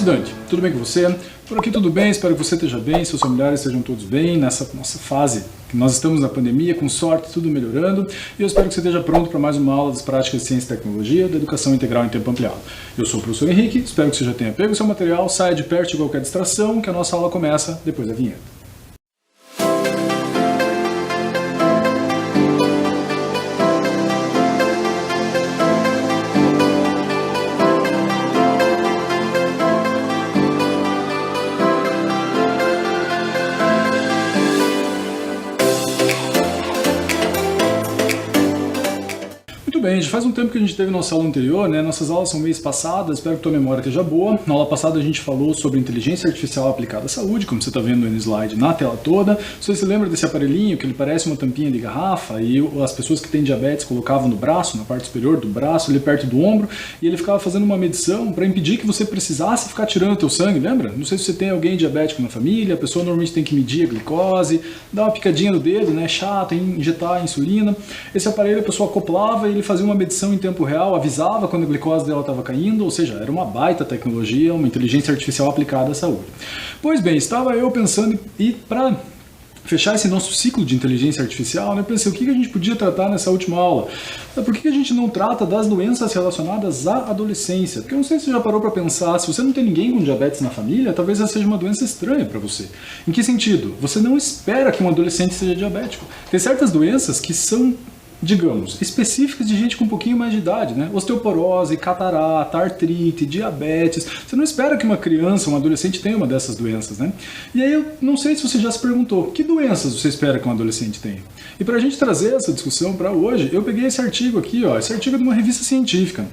estudante, tudo bem com você? Por aqui tudo bem, espero que você esteja bem, seus familiares estejam todos bem nessa nossa fase que nós estamos na pandemia, com sorte, tudo melhorando, e eu espero que você esteja pronto para mais uma aula das práticas de ciência e tecnologia da educação integral em tempo ampliado. Eu sou o professor Henrique, espero que você já tenha pego o seu material, saia de perto de qualquer distração, que a nossa aula começa depois da vinheta. Bem, já faz um tempo que a gente teve nossa aula anterior, né? Nossas aulas são mês passadas, espero que tua memória esteja boa. Na aula passada a gente falou sobre inteligência artificial aplicada à saúde, como você está vendo aí no slide na tela toda. Você se lembra desse aparelhinho que ele parece uma tampinha de garrafa e as pessoas que têm diabetes colocavam no braço, na parte superior do braço, ali perto do ombro, e ele ficava fazendo uma medição para impedir que você precisasse ficar tirando o teu sangue, lembra? Não sei se você tem alguém diabético na família, a pessoa normalmente tem que medir a glicose, dar uma picadinha no dedo, né? Chato, injetar a insulina. Esse aparelho a pessoa acoplava e ele fazia uma medição em tempo real, avisava quando a glicose dela estava caindo, ou seja, era uma baita tecnologia, uma inteligência artificial aplicada à saúde. Pois bem, estava eu pensando e para fechar esse nosso ciclo de inteligência artificial, né, eu pensei, o que a gente podia tratar nessa última aula? Por que a gente não trata das doenças relacionadas à adolescência? Porque eu não sei se você já parou para pensar, se você não tem ninguém com diabetes na família, talvez essa seja uma doença estranha para você. Em que sentido? Você não espera que um adolescente seja diabético. Tem certas doenças que são, digamos, específicas de gente com um pouquinho mais de idade, né? Osteoporose, catarata, artrite, diabetes. Você não espera que uma criança, um adolescente tenha uma dessas doenças, né? E aí eu não sei se você já se perguntou, que doenças você espera que um adolescente tenha? E para a gente trazer essa discussão para hoje, eu peguei esse artigo aqui, ó, esse artigo é de uma revista científica.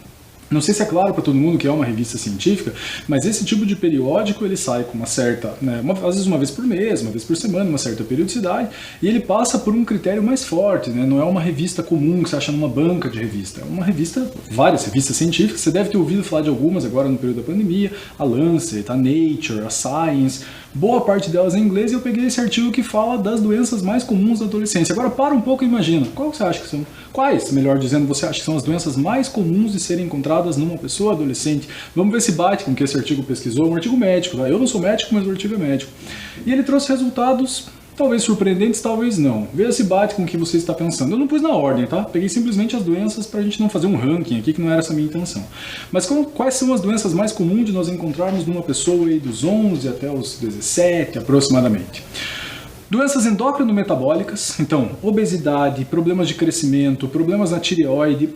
Não sei se é claro para todo mundo que é uma revista científica, mas esse tipo de periódico ele sai com uma certa, né, às vezes uma vez por mês, uma vez por semana, uma certa periodicidade, e ele passa por um critério mais forte, né? Não é uma revista comum que você acha numa banca de revista, é uma revista, várias revistas científicas, você deve ter ouvido falar de algumas agora no período da pandemia, a Lancet, a Nature, a Science, boa parte delas em inglês, e eu peguei esse artigo que fala das doenças mais comuns da adolescência. Agora para um pouco e imagina, qual você acha que são? Quais, melhor dizendo, você acha que são as doenças mais comuns de serem encontradas numa pessoa adolescente? Vamos ver se bate com o que esse artigo pesquisou, um artigo médico, tá? Eu não sou médico, mas o artigo é médico. E ele trouxe resultados talvez surpreendentes, talvez não. Veja se bate com o que você está pensando. Eu não pus na ordem, tá? Peguei simplesmente as doenças para a gente não fazer um ranking aqui, que não era essa a minha intenção. Mas quais são as doenças mais comuns de nós encontrarmos numa pessoa aí dos 11 até os 17 aproximadamente? Doenças endócrino-metabólicas, então, obesidade, problemas de crescimento, problemas na tireoide.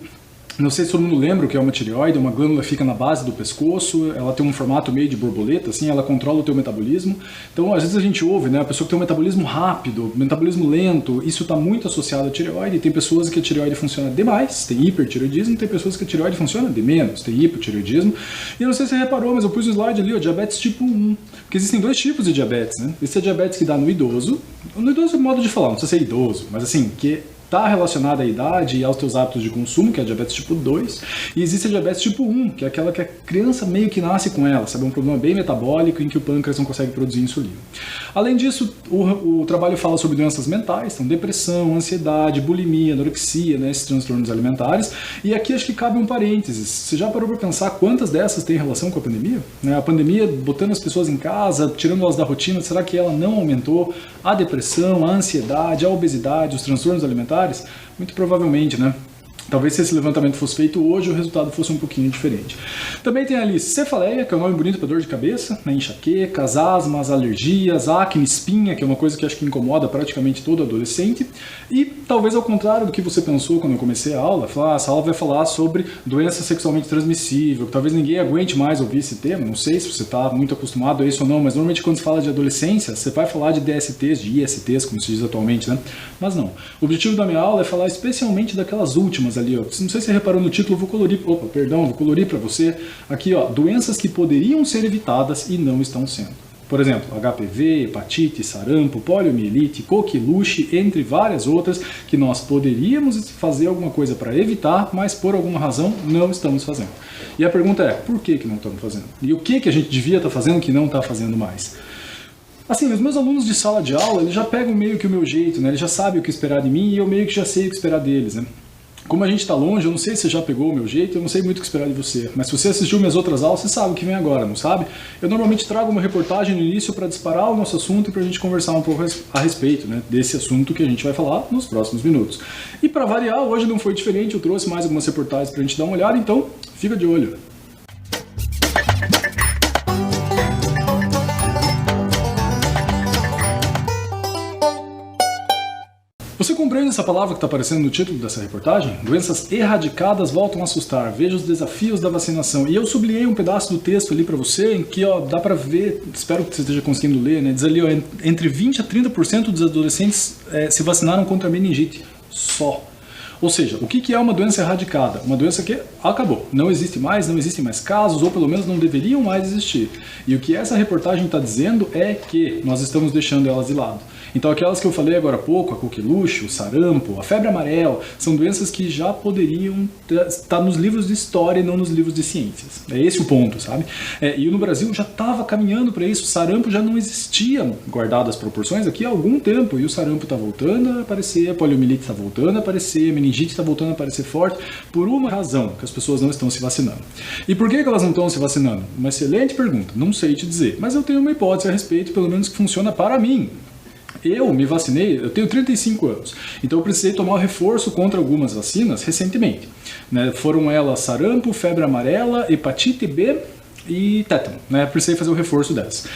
Não sei se todo mundo lembra o que é uma tireoide, uma glândula que fica na base do pescoço, ela tem um formato meio de borboleta, assim, ela controla o teu metabolismo. Então, às vezes a gente ouve, né, a pessoa que tem um metabolismo rápido, metabolismo lento, isso está muito associado à tireoide. Tem pessoas que a tireoide funciona demais, tem hipertireoidismo, tem pessoas que a tireoide funciona de menos, tem hipotireoidismo. E eu não sei se você reparou, mas eu pus no slide ali, ó, diabetes tipo 1, porque existem dois tipos de diabetes, né? Esse é diabetes que dá no idoso é modo de falar, não precisa ser idoso, mas assim, que está relacionada à idade e aos teus hábitos de consumo, que é a diabetes tipo 2, e existe a diabetes tipo 1, que é aquela que a criança meio que nasce com ela, sabe? Um problema bem metabólico em que o pâncreas não consegue produzir insulina. Além disso, o trabalho fala sobre doenças mentais, então depressão, ansiedade, bulimia, anorexia, né, esses transtornos alimentares, e aqui acho que cabe um parênteses. Você já parou para pensar quantas dessas têm relação com a pandemia? A pandemia botando as pessoas em casa, tirando elas da rotina, será que ela não aumentou a depressão, a ansiedade, a obesidade, os transtornos alimentares? Muito provavelmente, né? Talvez se esse levantamento fosse feito hoje, o resultado fosse um pouquinho diferente. Também tem ali cefaleia, que é um nome bonito para dor de cabeça, né? Enxaquecas, asmas, alergias, acne, espinha, que é uma coisa que acho que incomoda praticamente todo adolescente. E talvez ao contrário do que você pensou quando eu comecei a aula, essa aula vai falar sobre doença sexualmente transmissível, que talvez ninguém aguente mais ouvir esse tema, não sei se você está muito acostumado a isso ou não, mas normalmente quando se fala de adolescência, você vai falar de DSTs, de ISTs, como se diz atualmente, né? Mas não. O objetivo da minha aula é falar especialmente daquelas últimas ali, ó. Não sei se você reparou no título, vou colorir para você aqui, ó, doenças que poderiam ser evitadas e não estão sendo. Por exemplo, HPV, hepatite, sarampo, poliomielite, coqueluche, entre várias outras que nós poderíamos fazer alguma coisa para evitar, mas por alguma razão não estamos fazendo. E a pergunta é, por que não estamos fazendo? E o que a gente devia estar fazendo que não está fazendo mais? Assim, os meus alunos de sala de aula, eles já pegam meio que o meu jeito, né? Eles já sabem o que esperar de mim e eu meio que já sei o que esperar deles, né? Como a gente está longe, eu não sei se você já pegou o meu jeito, eu não sei muito o que esperar de você. Mas se você assistiu minhas outras aulas, você sabe o que vem agora, não sabe? Eu normalmente trago uma reportagem no início para disparar o nosso assunto e para a gente conversar um pouco a respeito, né, desse assunto que a gente vai falar nos próximos minutos. E para variar, hoje não foi diferente, eu trouxe mais algumas reportagens para a gente dar uma olhada, então fica de olho. Você compreende essa palavra que está aparecendo no título dessa reportagem? Doenças erradicadas voltam a assustar. Veja os desafios da vacinação. E eu sublinhei um pedaço do texto ali para você, em que dá para ver, espero que você esteja conseguindo ler, né? Diz ali, entre 20% a 30% dos adolescentes se vacinaram contra a meningite. Só. Ou seja, o que é uma doença erradicada? Uma doença que acabou, não existe mais, não existem mais casos, ou pelo menos não deveriam mais existir. E o que essa reportagem está dizendo é que nós estamos deixando elas de lado. Então aquelas que eu falei agora há pouco, a coqueluche, o sarampo, a febre amarela, são doenças que já poderiam estar nos livros de história e não nos livros de ciências. É esse o ponto, sabe? E no Brasil já estava caminhando para isso, o sarampo já não existia, guardado as proporções, aqui há algum tempo, e o sarampo está voltando a aparecer, a poliomielite está voltando a aparecer, a meningite está voltando a aparecer forte, por uma razão, que as pessoas não estão se vacinando. E por que elas não estão se vacinando? Uma excelente pergunta, não sei te dizer, mas eu tenho uma hipótese a respeito, pelo menos que funciona para mim. Eu me vacinei, eu tenho 35 anos, então eu precisei tomar o reforço contra algumas vacinas recentemente. Né? Foram elas sarampo, febre amarela, hepatite B e tétano. Né? Precisei fazer o reforço dessas.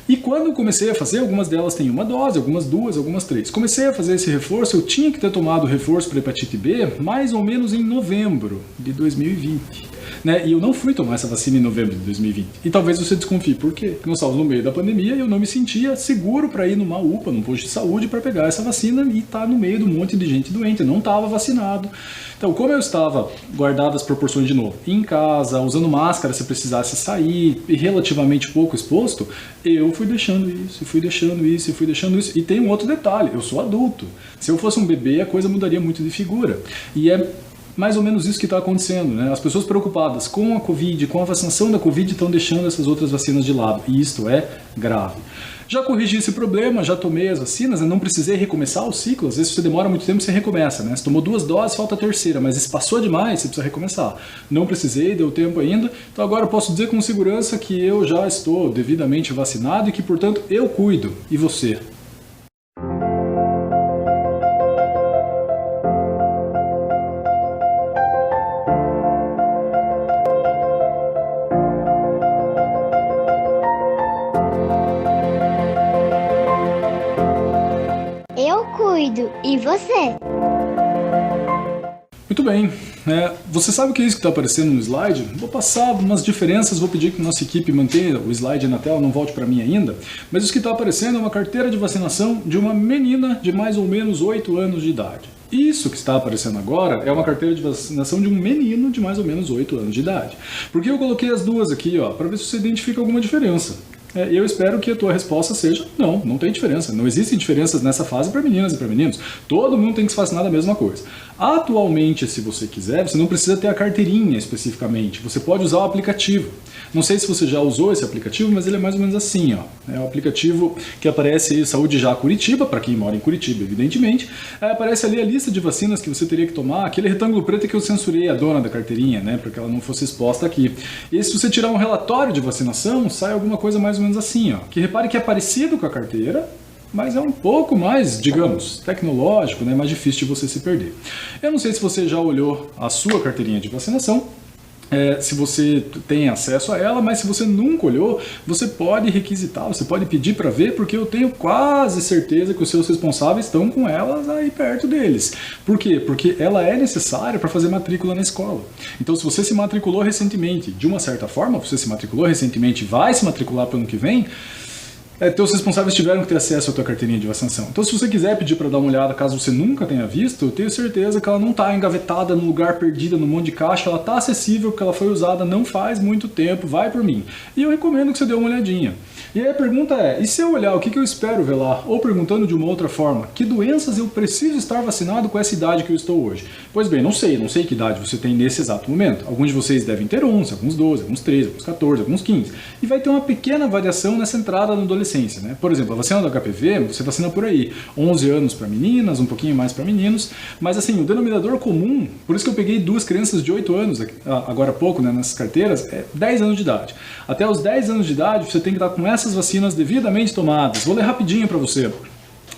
E quando eu comecei a fazer, algumas delas têm uma dose, algumas duas, algumas três. Comecei a fazer esse reforço, eu tinha que ter tomado o reforço para hepatite B mais ou menos em novembro de 2020. Né? E eu não fui tomar essa vacina em novembro de 2020. E talvez você desconfie, por quê? Porque nós estávamos no meio da pandemia e eu não me sentia seguro para ir numa UPA, num posto de saúde, para pegar essa vacina e estar no meio de um monte de gente doente. Eu não estava vacinado. Então, como eu estava, guardado as proporções de novo, em casa, usando máscara se precisasse sair, e relativamente pouco exposto, eu fui deixando isso, fui deixando isso, fui deixando isso. E tem um outro detalhe, eu sou adulto. Se eu fosse um bebê, a coisa mudaria muito de figura. E é mais ou menos isso que está acontecendo, né? As pessoas preocupadas com a Covid, com a vacinação da Covid, estão deixando essas outras vacinas de lado. E isto é grave. Já corrigi esse problema, já tomei as vacinas, não precisei recomeçar o ciclo. Às vezes, se você demora muito tempo, você recomeça, né? Você tomou 2 doses, falta a terceira, mas se passou demais, você precisa recomeçar. Não precisei, deu tempo ainda. Então agora eu posso dizer com segurança que eu já estou devidamente vacinado e que, portanto, eu cuido. E você? Eu cuido. E você? Muito bem. Você sabe o que é isso que está aparecendo no slide? Vou passar umas diferenças, vou pedir que a nossa equipe mantenha o slide na tela, não volte para mim ainda. Mas isso que está aparecendo é uma carteira de vacinação de uma menina de mais ou menos 8 anos de idade. Isso que está aparecendo agora é uma carteira de vacinação de um menino de mais ou menos 8 anos de idade. Por que eu coloquei as duas aqui, para ver se você identifica alguma diferença? Eu espero que a tua resposta seja não, não tem diferença. Não existem diferenças nessa fase para meninas e para meninos. Todo mundo tem que se vacinar da mesma coisa. Atualmente, se você quiser, você não precisa ter a carteirinha especificamente. Você pode usar o aplicativo. Não sei se você já usou esse aplicativo, mas ele é mais ou menos assim. É um aplicativo que aparece aí, Saúde Já Curitiba, para quem mora em Curitiba, evidentemente. Aparece ali a lista de vacinas que você teria que tomar, aquele retângulo preto que eu censurei a dona da carteirinha, né, para que ela não fosse exposta aqui. E se você tirar um relatório de vacinação, sai alguma coisa mais ou menos assim, que repare que é parecido com a carteira, mas é um pouco mais, digamos, tecnológico, né, mais difícil de você se perder. Eu não sei se você já olhou a sua carteirinha de vacinação, se você tem acesso a ela, mas se você nunca olhou, você pode requisitar, você pode pedir para ver, porque eu tenho quase certeza que os seus responsáveis estão com elas aí perto deles. Por quê? Porque ela é necessária para fazer matrícula na escola. Então, se você se matriculou recentemente, de uma certa forma, você se matriculou recentemente e vai se matricular para o ano que vem, teus responsáveis tiveram que ter acesso à tua carteirinha de vacinação. Então, se você quiser pedir para dar uma olhada, caso você nunca tenha visto, eu tenho certeza que ela não está engavetada num lugar perdida, num monte de caixa, ela está acessível, porque ela foi usada não faz muito tempo, vai por mim. E eu recomendo que você dê uma olhadinha. E aí a pergunta é, e se eu olhar, o que eu espero ver lá? Ou perguntando de uma outra forma, que doenças eu preciso estar vacinado com essa idade que eu estou hoje? Pois bem, não sei que idade você tem nesse exato momento. Alguns de vocês devem ter 11, alguns 12, alguns 13, alguns 14, alguns 15. E vai ter uma pequena variação nessa entrada no adolescente. adolescência, né? Por exemplo, a vacina do HPV, você vacina por aí, 11 anos para meninas, um pouquinho mais para meninos, mas assim, o denominador comum, por isso que eu peguei 2 crianças de 8 anos, agora há pouco, né, nessas carteiras, é 10 anos de idade. Até os 10 anos de idade, você tem que estar com essas vacinas devidamente tomadas. Vou ler rapidinho para você.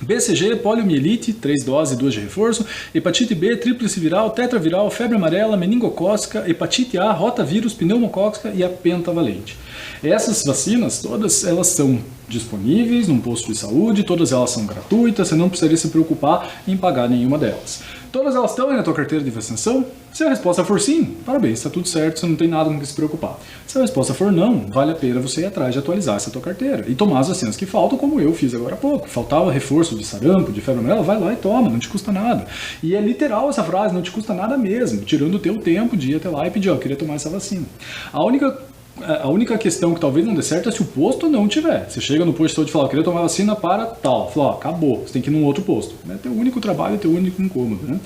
BCG, poliomielite, 3 doses e 2 de reforço, hepatite B, tríplice viral, tetraviral, febre amarela, meningocócica, hepatite A, rotavírus, pneumocócica e a pentavalente. Essas vacinas, todas elas são disponíveis num posto de saúde, todas elas são gratuitas, você não precisaria se preocupar em pagar nenhuma delas. Todas elas estão aí na tua carteira de vacinação? Se a resposta for sim, parabéns, está tudo certo, você não tem nada com que se preocupar. Se a resposta for não, vale a pena você ir atrás de atualizar essa tua carteira e tomar as vacinas que faltam, como eu fiz agora há pouco. Faltava reforço de sarampo, de febre amarela, vai lá e toma, não te custa nada. E é literal essa frase, não te custa nada mesmo, tirando o teu tempo de ir até lá e pedir, ó, eu queria tomar essa vacina. A única questão que talvez não dê certo é se o posto não tiver. Você chega no posto de saúde e fala, eu queria tomar vacina para tal. Fala, ó, acabou, você tem que ir num outro posto. É teu único trabalho, teu único incômodo, né?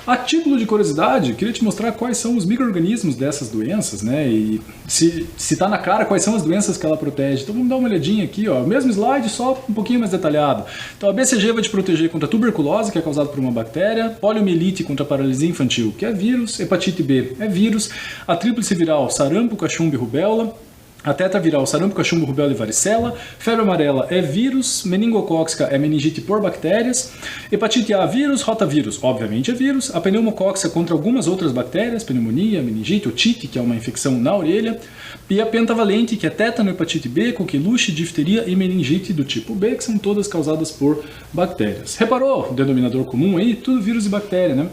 A título de curiosidade, queria te mostrar quais são os micro-organismos dessas doenças, né? E se tá na cara quais são as doenças que ela protege. Então vamos dar uma olhadinha aqui, ó. O mesmo slide, só um pouquinho mais detalhado. Então a BCG vai te proteger contra a tuberculose, que é causada por uma bactéria, poliomielite contra a paralisia infantil, que é vírus, hepatite B é vírus, a tríplice viral, sarampo, cachumba e rubéola, a tetraviral, sarampo, cachumba, rubéola e varicela, febre amarela é vírus, meningocócica é meningite por bactérias, hepatite A vírus, rotavírus, obviamente é vírus, a pneumocócica contra algumas outras bactérias, pneumonia, meningite, otite, que é uma infecção na orelha, e a pentavalente, que é tétano, hepatite B, coqueluche, difteria e meningite do tipo B, que são todas causadas por bactérias. Reparou o denominador comum aí? Tudo vírus e bactéria, né?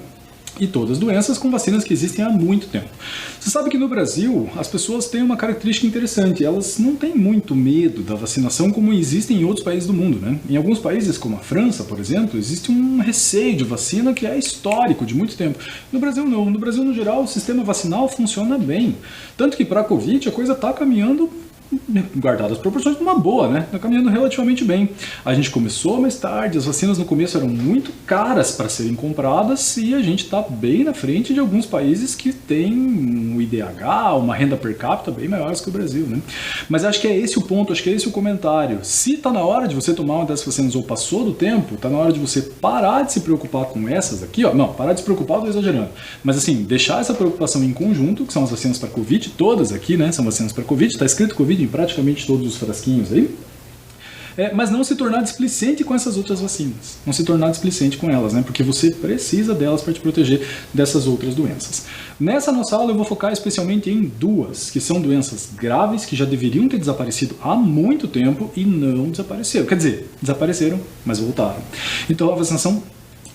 E todas doenças com vacinas que existem há muito tempo. Você sabe que no Brasil as pessoas têm uma característica interessante, elas não têm muito medo da vacinação como existem em outros países do mundo, né? Em alguns países, como a França, por exemplo, existe um receio de vacina que é histórico, de muito tempo. No Brasil não, no Brasil no geral o sistema vacinal funciona bem, tanto que para a Covid a coisa está caminhando, guardadas as proporções, de uma boa, né? Está caminhando relativamente bem. A gente começou mais tarde, as vacinas no começo eram muito caras para serem compradas e a gente está bem na frente de alguns países que têm um IDH, uma renda per capita bem maiores que o Brasil, né? Mas acho que é esse o ponto, acho que é esse o comentário. Se está na hora de você tomar uma dessas vacinas ou passou do tempo, está na hora de você parar de se preocupar com essas aqui, ó. Não, parar de se preocupar, eu estou exagerando. Mas assim, deixar essa preocupação em conjunto, que são as vacinas para Covid, todas aqui, né? São vacinas para Covid, está escrito Covid em praticamente todos os frasquinhos aí, mas não se tornar displicente com essas outras vacinas, não se tornar displicente com elas, né? Porque você precisa delas para te proteger dessas outras doenças. Nessa nossa aula eu vou focar especialmente em 2, que são doenças graves que já deveriam ter desaparecido há muito tempo e não desapareceram, quer dizer, desapareceram, mas voltaram. Então a vacinação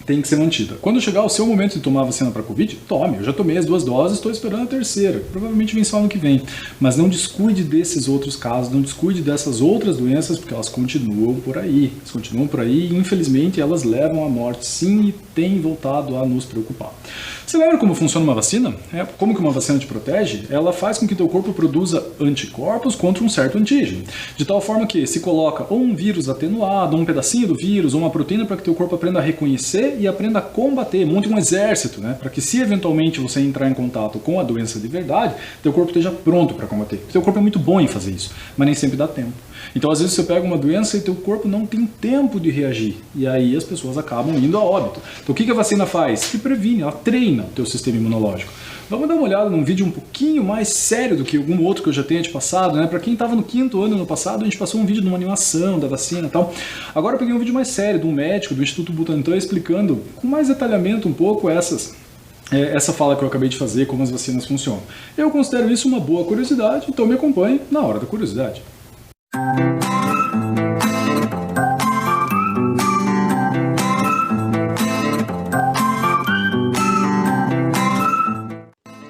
tem que ser mantida. Quando chegar o seu momento de tomar a vacina para Covid, tome. Eu já tomei as 2 doses, estou esperando a terceira. Provavelmente vem só ano que vem. Mas não descuide desses outros casos, não descuide dessas outras doenças, porque elas continuam por aí. Elas continuam por aí e, infelizmente, elas levam à morte, sim, e têm voltado a nos preocupar. Você lembra como funciona uma vacina? Como que uma vacina te protege? Ela faz com que teu corpo produza anticorpos contra um certo antígeno. De tal forma que se coloca ou um vírus atenuado, ou um pedacinho do vírus, ou uma proteína para que teu corpo aprenda a reconhecer e aprenda a combater, monte um exército, né? Para que se eventualmente você entrar em contato com a doença de verdade, teu corpo esteja pronto para combater. Teu corpo é muito bom em fazer isso, mas nem sempre dá tempo. Então às vezes você pega uma doença e teu corpo não tem tempo de reagir, e aí as pessoas acabam indo a óbito. Então o que a vacina faz? Que previne, ela treina o teu sistema imunológico. Vamos dar uma olhada num vídeo um pouquinho mais sério do que algum outro que eu já tenha te passado, né? Para quem estava no 5º ano no passado, a gente passou um vídeo de uma animação da vacina e tal. Agora eu peguei um vídeo mais sério de um médico do Instituto Butantan explicando com mais detalhamento um pouco essa fala que eu acabei de fazer, como as vacinas funcionam. Eu considero isso uma boa curiosidade, então me acompanhe na hora da curiosidade.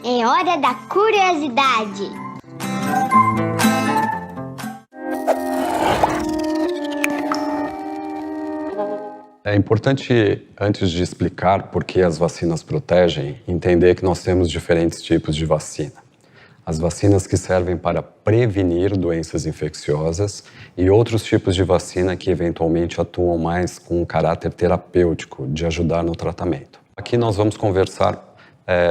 É hora da curiosidade. É importante, antes de explicar por que as vacinas protegem, entender que nós temos diferentes tipos de vacina. As vacinas que servem para prevenir doenças infecciosas e outros tipos de vacina que eventualmente atuam mais com um caráter terapêutico, de ajudar no tratamento. Aqui nós vamos conversar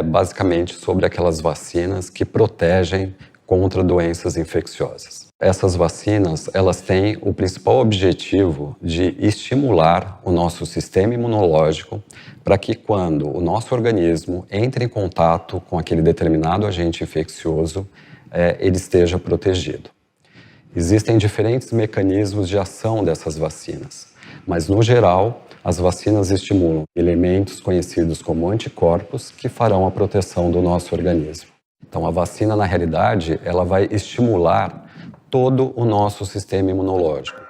basicamente sobre aquelas vacinas que protegem contra doenças infecciosas. Essas vacinas, elas têm o principal objetivo de estimular o nosso sistema imunológico para que quando o nosso organismo entre em contato com aquele determinado agente infeccioso, ele esteja protegido. Existem diferentes mecanismos de ação dessas vacinas, mas no geral, as vacinas estimulam elementos conhecidos como anticorpos que farão a proteção do nosso organismo. Então, a vacina, na realidade, ela vai estimular todo o nosso sistema imunológico.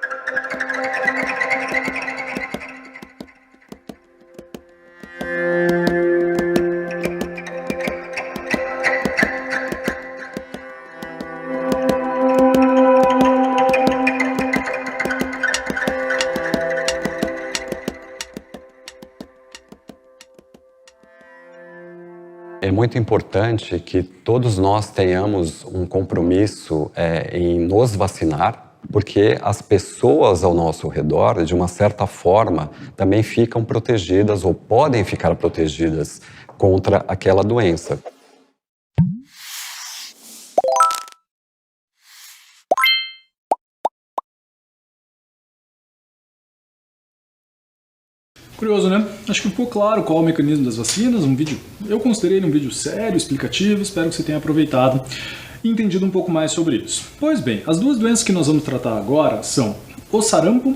É muito importante que todos nós tenhamos um compromisso em nos vacinar, porque as pessoas ao nosso redor, de uma certa forma, também ficam protegidas ou podem ficar protegidas contra aquela doença. Curioso, né? Acho que ficou claro qual é o mecanismo das vacinas, eu considerei um vídeo sério, explicativo, espero que você tenha aproveitado e entendido um pouco mais sobre isso. Pois bem, as duas doenças que nós vamos tratar agora são o sarampo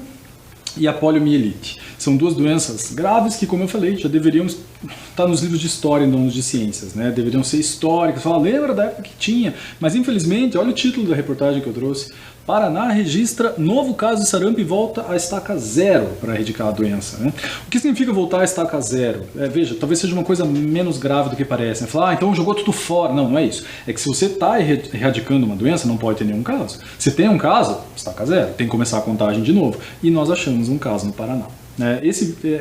e a poliomielite. São duas doenças graves que, como eu falei, já deveriam estar nos livros de história e não nos de ciências, né? Deveriam ser históricas, lembra da época que tinha, mas infelizmente, olha o título da reportagem que eu trouxe, Paraná registra novo caso de sarampo e volta à estaca zero para erradicar a doença, né? O que significa voltar à estaca zero? Veja, talvez seja uma coisa menos grave do que parece, né? Falar, então jogou tudo fora. Não, não é isso. É que se você está erradicando uma doença, não pode ter nenhum caso. Se tem um caso, estaca zero, tem que começar a contagem de novo. E nós achamos um caso no Paraná.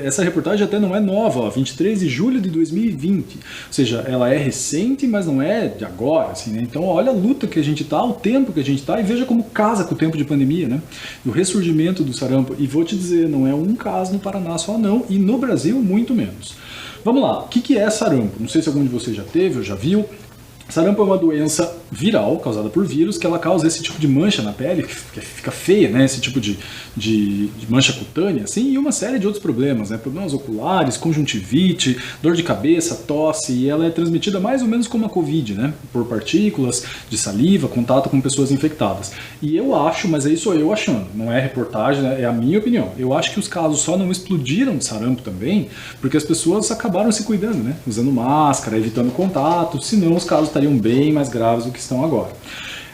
Essa reportagem até não é nova, 23 de julho de 2020, ou seja, ela é recente, mas não é de agora, assim, né? Então olha a luta que a gente está, o tempo que a gente está, e veja como casa com o tempo de pandemia, né? E o ressurgimento do sarampo, e vou te dizer, não é um caso no Paraná só não, e no Brasil muito menos. Vamos lá, o que é sarampo? Não sei se algum de vocês já teve ou já viu. Sarampo é uma doença viral causada por vírus que ela causa esse tipo de mancha na pele, que fica feia, né? Esse tipo de mancha cutânea, assim, e uma série de outros problemas, né? Problemas oculares, conjuntivite, dor de cabeça, tosse, e ela é transmitida mais ou menos como a Covid, né? Por partículas de saliva, contato com pessoas infectadas. E eu acho, mas aí sou eu achando, não é reportagem, né? É a minha opinião. Eu acho que os casos só não explodiram de sarampo também porque as pessoas acabaram se cuidando, né? Usando máscara, evitando contato, senão os casos estariam bem mais graves do que estão agora.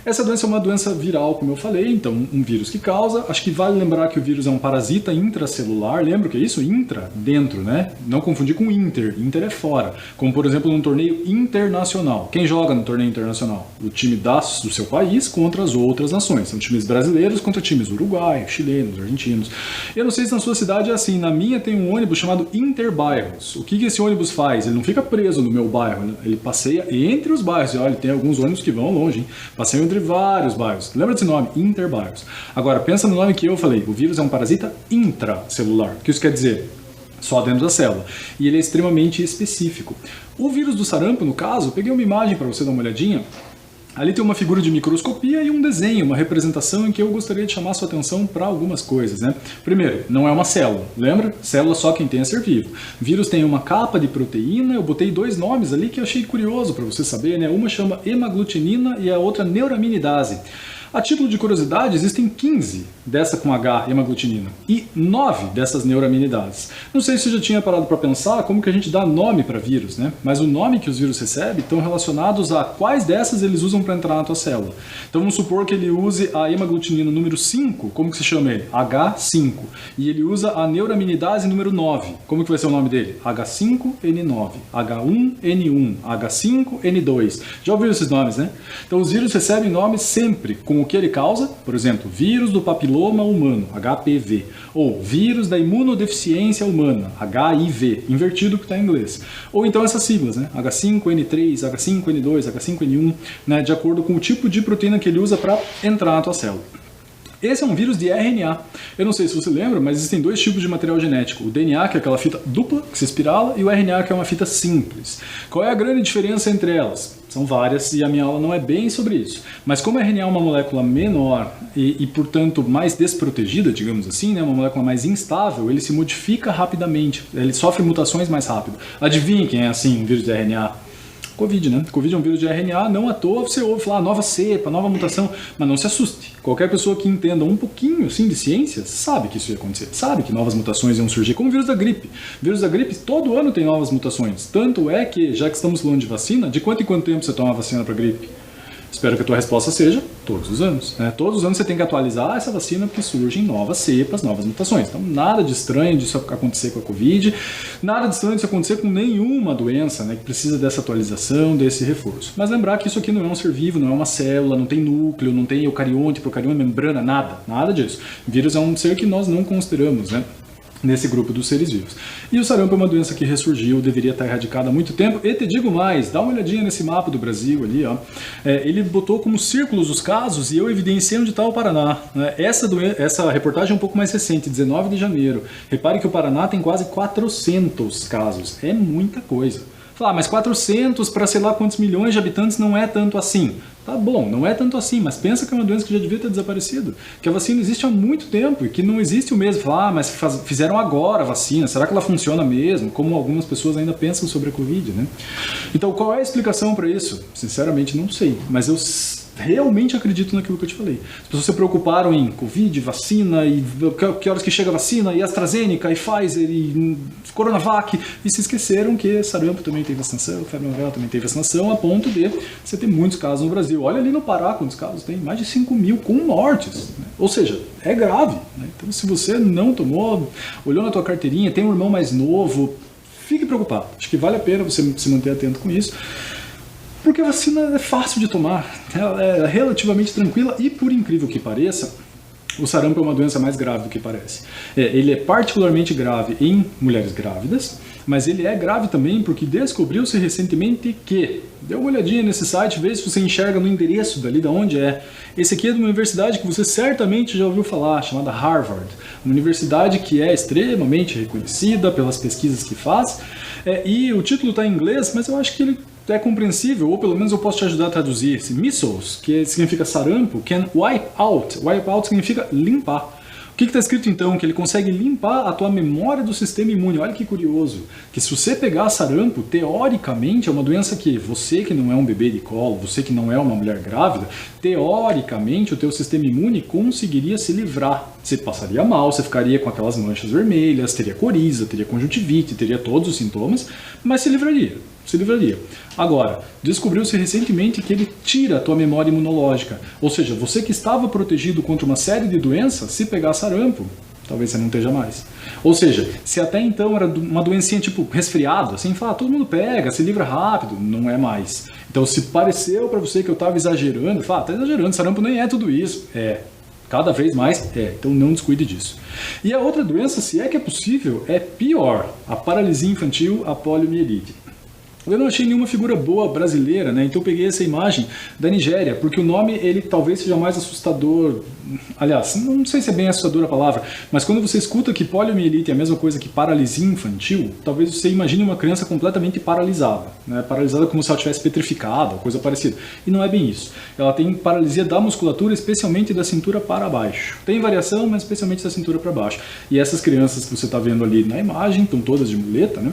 Essa doença é uma doença viral, como eu falei, então um vírus que causa. Acho que vale lembrar que o vírus é um parasita intracelular. Lembra o que é isso? Intra, dentro, né? Não confundir com inter. Inter é fora. Como, por exemplo, num torneio internacional. Quem joga no torneio internacional? O time do seu país contra as outras nações. São times brasileiros contra times uruguaios, chilenos, argentinos. Eu não sei se na sua cidade é assim. Na minha tem um ônibus chamado Interbairros. O que esse ônibus faz? Ele não fica preso no meu bairro, né? Ele passeia entre os bairros. E olha, tem alguns ônibus que vão longe, hein? Passeiam entre vários bairros. Lembra desse nome? Interbairros. Agora, pensa no nome que eu falei. O vírus é um parasita intracelular. O que isso quer dizer? Só dentro da célula. E ele é extremamente específico. O vírus do sarampo, no caso, eu peguei uma imagem para você dar uma olhadinha. Ali tem uma figura de microscopia e um desenho, uma representação em que eu gostaria de chamar sua atenção para algumas coisas, né? Primeiro, não é uma célula, lembra? Célula só quem tem é ser vivo. Vírus tem uma capa de proteína, eu botei dois nomes ali que eu achei curioso para você saber, né? Uma chama hemaglutinina e a outra neuraminidase. A título de curiosidade, existem 15 dessa com H, hemaglutinina, e 9 dessas neuraminidases. Não sei se você já tinha parado para pensar como que a gente dá nome para vírus, né? Mas o nome que os vírus recebem estão relacionados a quais dessas eles usam para entrar na tua célula. Então vamos supor que ele use a hemaglutinina número 5, como que se chama ele? H5. E ele usa a neuraminidase número 9. Como que vai ser o nome dele? H5N9, H1N1, H5N2. Já ouviu esses nomes, né? Então os vírus recebem nomes sempre com o que ele causa, por exemplo, vírus do papiloma humano, HPV, ou vírus da imunodeficiência humana, HIV, invertido que está em inglês. Ou então essas siglas, né? H5N3, H5N2, H5N1, né? De acordo com o tipo de proteína que ele usa para entrar na tua célula. Esse é um vírus de RNA. Eu não sei se você lembra, mas existem dois tipos de material genético. O DNA, que é aquela fita dupla, que se espirala, e o RNA, que é uma fita simples. Qual é a grande diferença entre elas? São várias e a minha aula não é bem sobre isso. Mas como a RNA é uma molécula menor e portanto, mais desprotegida, digamos assim, né, uma molécula mais instável, ele se modifica rapidamente, ele sofre mutações mais rápido. Adivinhe quem é assim, um vírus de RNA? Covid, né? Covid é um vírus de RNA, não à toa você ouve falar nova cepa, nova mutação, mas não se assuste. Qualquer pessoa que entenda um pouquinho assim, de ciências sabe que isso ia acontecer, sabe que novas mutações iam surgir, como o vírus da gripe. O vírus da gripe todo ano tem novas mutações, tanto é que, já que estamos falando de vacina, de quanto em quanto tempo você toma a vacina para gripe? Espero que a tua resposta seja todos os anos. Né? Todos os anos você tem que atualizar essa vacina porque surgem novas cepas, novas mutações. Então, nada de estranho disso acontecer com a Covid, nada de estranho disso acontecer com nenhuma doença, né, que precisa dessa atualização, desse reforço. Mas lembrar que isso aqui não é um ser vivo, não é uma célula, não tem núcleo, não tem eucarionte, procariota, membrana, nada disso. O vírus é um ser que nós não consideramos, né? Nesse grupo dos seres vivos. E o sarampo é uma doença que ressurgiu, deveria estar erradicada há muito tempo. E te digo mais, dá uma olhadinha nesse mapa do Brasil ali, ó. Ele botou como círculos os casos e eu evidenciei onde está o Paraná. Né? Essa reportagem é um pouco mais recente, 19 de janeiro. Repare que o Paraná tem quase 400 casos. É muita coisa. Falar, mas 400 para sei lá quantos milhões de habitantes não é tanto assim. Tá bom, não é tanto assim, mas pensa que é uma doença que já devia ter desaparecido. Que a vacina existe há muito tempo e que não existe o mesmo. Falar, mas fizeram agora a vacina, será que ela funciona mesmo? Como algumas pessoas ainda pensam sobre a Covid, né? Então, qual é a explicação para isso? Sinceramente, não sei, mas eu realmente acredito naquilo que eu te falei. As pessoas se preocuparam em Covid, vacina, e que horas que chega a vacina, e AstraZeneca, e Pfizer, e Coronavac, e se esqueceram que sarampo também tem vacinação, febre amarela também tem vacinação, a ponto de você ter muitos casos no Brasil. Olha ali no Pará quantos casos tem, mais de 5 mil com mortes. Né? Ou seja, é grave. Né? Então, se você não tomou, olhou na tua carteirinha, tem um irmão mais novo, fique preocupado. Acho que vale a pena você se manter atento com isso. Porque a vacina é fácil de tomar, ela é relativamente tranquila e, por incrível que pareça, o sarampo é uma doença mais grave do que parece. Ele é particularmente grave em mulheres grávidas, mas ele é grave também porque descobriu-se recentemente que, dê uma olhadinha nesse site, vê se você enxerga no endereço dali de onde é. Esse aqui é de uma universidade que você certamente já ouviu falar, chamada Harvard. Uma universidade que é extremamente reconhecida pelas pesquisas que faz, e o título está em inglês, mas eu acho que ele é compreensível, ou pelo menos eu posso te ajudar a traduzir. Measles, que significa sarampo, can wipe out. Wipe out significa limpar. O que está escrito então? Que ele consegue limpar a tua memória do sistema imune. Olha que curioso. Que se você pegar sarampo, teoricamente é uma doença que você que não é um bebê de colo, você que não é uma mulher grávida, teoricamente o teu sistema imune conseguiria se livrar. Você passaria mal, você ficaria com aquelas manchas vermelhas, teria coriza, teria conjuntivite, teria todos os sintomas, mas se livraria. Agora, descobriu-se recentemente que ele tira a tua memória imunológica. Ou seja, você que estava protegido contra uma série de doenças, se pegar sarampo, talvez você não esteja mais. Ou seja, se até então era uma doencinha tipo resfriado, assim, fala, todo mundo pega, se livra rápido, não é mais. Então, se pareceu para você que eu estava exagerando, fala, tá exagerando, sarampo nem é tudo isso. Cada vez mais então não descuide disso. E a outra doença, se é que é possível, é pior, a paralisia infantil, a poliomielite. Eu não achei nenhuma figura boa brasileira, né? Então eu peguei essa imagem da Nigéria, porque o nome ele talvez seja mais assustador. Aliás, não sei se é bem assustadora a palavra, mas quando você escuta que poliomielite é a mesma coisa que paralisia infantil, talvez você imagine uma criança completamente paralisada, né? Paralisada como se ela estivesse petrificada, coisa parecida. E não é bem isso. Ela tem paralisia da musculatura, especialmente da cintura para baixo. Tem variação, mas especialmente da cintura para baixo. E essas crianças que você está vendo ali na imagem, estão todas de muleta, né?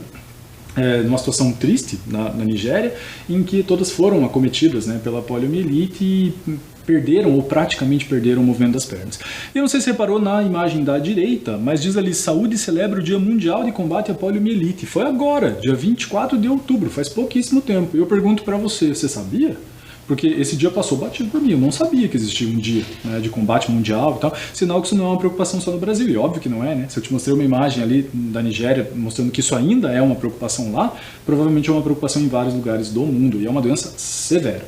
Numa situação triste na Nigéria, em que todas foram acometidas, né, pela poliomielite e perderam ou praticamente perderam o movimento das pernas. Eu não sei se você reparou na imagem da direita, mas diz ali, saúde celebra o Dia Mundial de Combate à Poliomielite. Foi agora, dia 24 de outubro, faz pouquíssimo tempo. Eu pergunto para você sabia? Porque esse dia passou batido por mim, eu não sabia que existia um dia, né, de combate mundial e tal, sinal que isso não é uma preocupação só no Brasil, e óbvio que não é, né? Se eu te mostrei uma imagem ali da Nigéria mostrando que isso ainda é uma preocupação lá, provavelmente é uma preocupação em vários lugares do mundo, e é uma doença severa.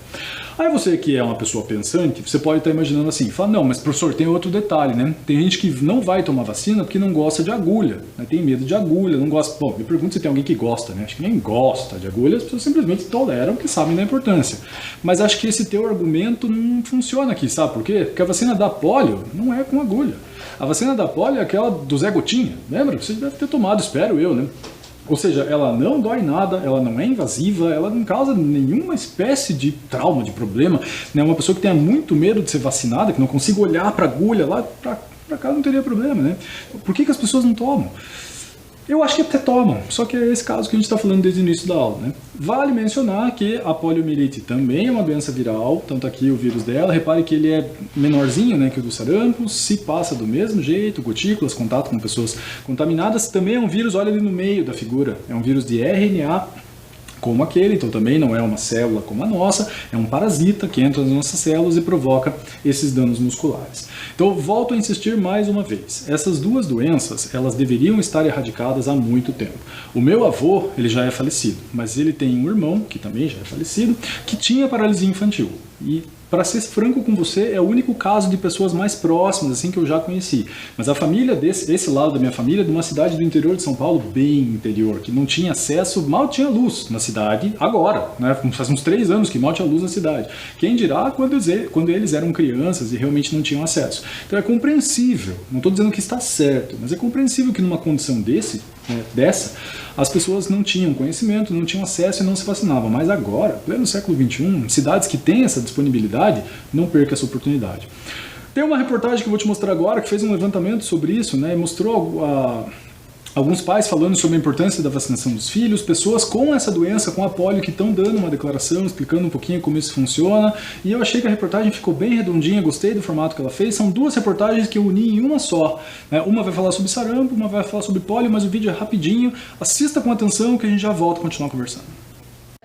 Aí você que é uma pessoa pensante, você pode estar imaginando assim, fala, não, mas professor, tem outro detalhe, né? Tem gente que não vai tomar vacina porque não gosta de agulha, né? Tem medo de agulha, não gosta... Bom, me pergunto se tem alguém que gosta, né? Acho que ninguém gosta de agulha, as pessoas simplesmente toleram porque sabem da importância. Mas acho que esse teu argumento não funciona aqui, sabe por quê? Porque a vacina da polio não é com agulha. A vacina da polio é aquela do Zé Gotinha, lembra? Você deve ter tomado, espero eu, né? Ou seja, ela não dói nada, ela não é invasiva, ela não causa nenhuma espécie de trauma, de problema. Né? Uma pessoa que tenha muito medo de ser vacinada, que não consiga olhar para a agulha lá para cá, não teria problema, né? Por que as pessoas não tomam? Eu acho que até tomam, só que é esse caso que a gente está falando desde o início da aula, né? Vale mencionar que a poliomielite também é uma doença viral, tanto aqui o vírus dela, repare que ele é menorzinho, né, que o do sarampo, se passa do mesmo jeito, gotículas, contato com pessoas contaminadas, também é um vírus, olha ali no meio da figura, é um vírus de RNA, como aquele, então também não é uma célula como a nossa, é um parasita que entra nas nossas células e provoca esses danos musculares. Então, volto a insistir mais uma vez, essas duas doenças, elas deveriam estar erradicadas há muito tempo. O meu avô, ele já é falecido, mas ele tem um irmão, que também já é falecido, que tinha paralisia infantil. E, para ser franco com você, é o único caso de pessoas mais próximas assim que eu já conheci. Mas a família esse lado da minha família é de uma cidade do interior de São Paulo, bem interior, que não tinha acesso, mal tinha luz na cidade, agora, né? Faz uns 3 anos que mal tinha luz na cidade. Quem dirá quando eles eram crianças e realmente não tinham acesso. Então é compreensível, não estou dizendo que está certo, mas é compreensível que numa condição dessa, as pessoas não tinham conhecimento, não tinham acesso e não se vacinavam. Mas agora, pleno século XXI, cidades que têm essa disponibilidade, não perca essa oportunidade. Tem uma reportagem que eu vou te mostrar agora, que fez um levantamento sobre isso, né, e mostrou alguns pais falando sobre a importância da vacinação dos filhos, pessoas com essa doença, com a polio, que estão dando uma declaração, explicando um pouquinho como isso funciona, e eu achei que a reportagem ficou bem redondinha, gostei do formato que ela fez. São 2 reportagens que eu uni em uma só, né? Uma vai falar sobre sarampo, uma vai falar sobre polio, mas o vídeo é rapidinho, assista com atenção que a gente já volta a continuar conversando.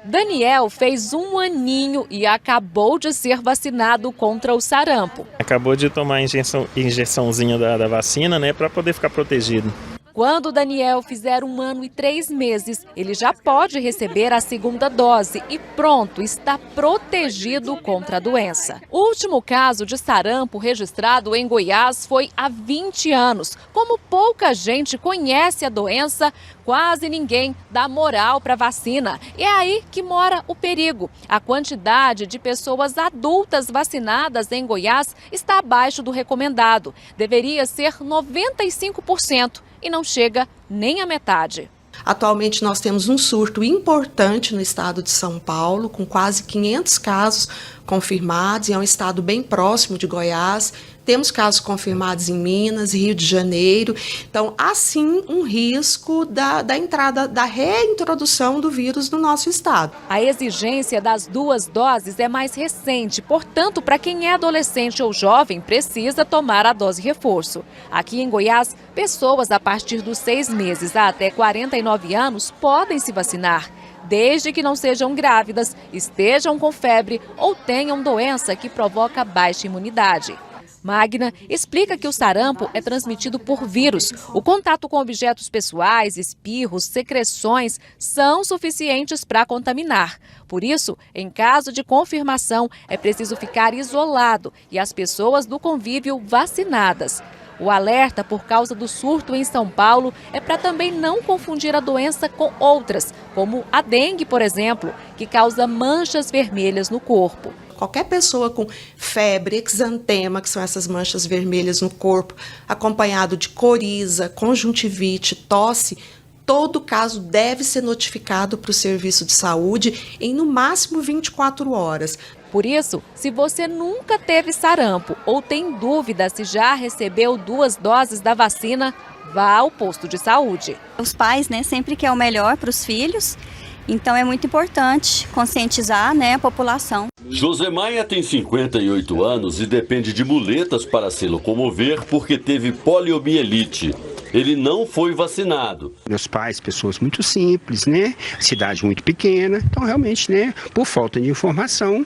Daniel fez 1 aninho e acabou de ser vacinado contra o sarampo. Acabou de tomar a injeçãozinha da vacina, né, para poder ficar protegido. Quando Daniel fizer 1 ano e 3 meses, ele já pode receber a 2ª dose e pronto, está protegido contra a doença. O último caso de sarampo registrado em Goiás foi há 20 anos. Como pouca gente conhece a doença, quase ninguém dá moral para a vacina. E é aí que mora o perigo. A quantidade de pessoas adultas vacinadas em Goiás está abaixo do recomendado. Deveria ser 95%. E não chega nem à metade. Atualmente nós temos um surto importante no estado de São Paulo, com quase 500 casos confirmados, e é um estado bem próximo de Goiás. Temos casos confirmados em Minas, Rio de Janeiro. Então, há sim um risco da entrada, da reintrodução do vírus no nosso estado. A exigência das 2 doses é mais recente, portanto, para quem é adolescente ou jovem, precisa tomar a dose reforço. Aqui em Goiás, pessoas a partir dos 6 meses a até 49 anos podem se vacinar, desde que não sejam grávidas, estejam com febre ou tenham doença que provoca baixa imunidade. Magna explica que o sarampo é transmitido por vírus. O contato com objetos pessoais, espirros, secreções são suficientes para contaminar. Por isso, em caso de confirmação, é preciso ficar isolado e as pessoas do convívio vacinadas. O alerta por causa do surto em São Paulo é para também não confundir a doença com outras, como a dengue, por exemplo, que causa manchas vermelhas no corpo. Qualquer pessoa com febre, exantema, que são essas manchas vermelhas no corpo, acompanhado de coriza, conjuntivite, tosse, todo caso deve ser notificado para o serviço de saúde em no máximo 24 horas. Por isso, se você nunca teve sarampo ou tem dúvida se já recebeu 2 doses da vacina, vá ao posto de saúde. Os pais, sempre querem o melhor para os filhos. Então é muito importante conscientizar, a população. Josemaia tem 58 anos e depende de muletas para se locomover porque teve poliomielite. Ele não foi vacinado. Meus pais, pessoas muito simples, cidade muito pequena, então realmente, por falta de informação,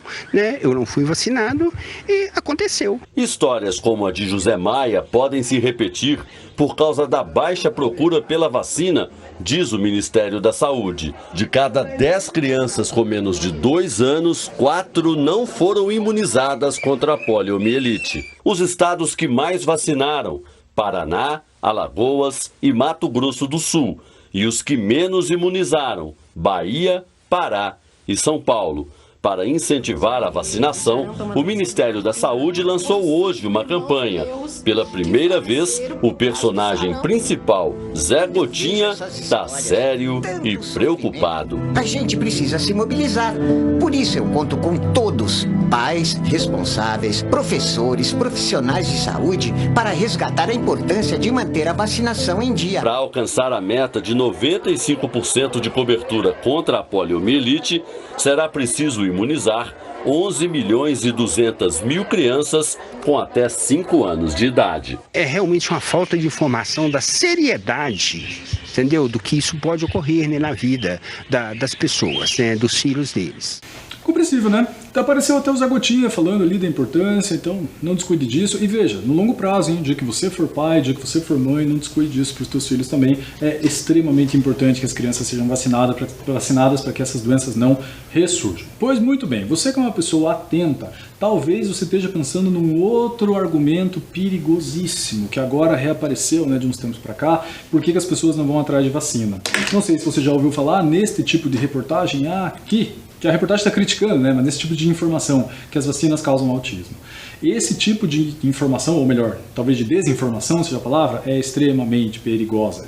eu não fui vacinado e aconteceu. Histórias como a de Josemaia podem se repetir por causa da baixa procura pela vacina, diz o Ministério da Saúde. De cada 10 crianças com menos de 2 anos, 4 não foram imunizadas contra a poliomielite. Os estados que mais vacinaram: Paraná, Alagoas e Mato Grosso do Sul. E os que menos imunizaram: Bahia, Pará e São Paulo. Para incentivar a vacinação, o Ministério da Saúde lançou hoje uma campanha. Pela primeira vez, o personagem principal, Zé Gotinha, está sério e preocupado. A gente precisa se mobilizar. Por isso eu conto com todos, pais, responsáveis, professores, profissionais de saúde, para resgatar a importância de manter a vacinação em dia. Para alcançar a meta de 95% de cobertura contra a poliomielite, será preciso imunizar 11.200.000 crianças com até 5 anos de idade. É realmente uma falta de informação da seriedade, entendeu? Do que isso pode ocorrer, né, na vida das pessoas, né, dos filhos deles. Compreensível, né? Apareceu até o Zé Gotinha falando ali da importância, então não descuide disso. E veja, no longo prazo, hein, o dia que você for pai, o dia que você for mãe, não descuide disso para os seus filhos também. É extremamente importante que as crianças sejam vacinadas para que essas doenças não ressurjam. Pois muito bem, você que é uma pessoa atenta, talvez você esteja pensando num outro argumento perigosíssimo, que agora reapareceu, né, de uns tempos para cá, por que as pessoas não vão atrás de vacina. Não sei se você já ouviu falar neste tipo de reportagem aqui, que a reportagem está criticando, né, mas nesse tipo de informação, que as vacinas causam autismo. Esse tipo de informação, ou melhor, talvez de desinformação, seja a palavra, é extremamente perigosa,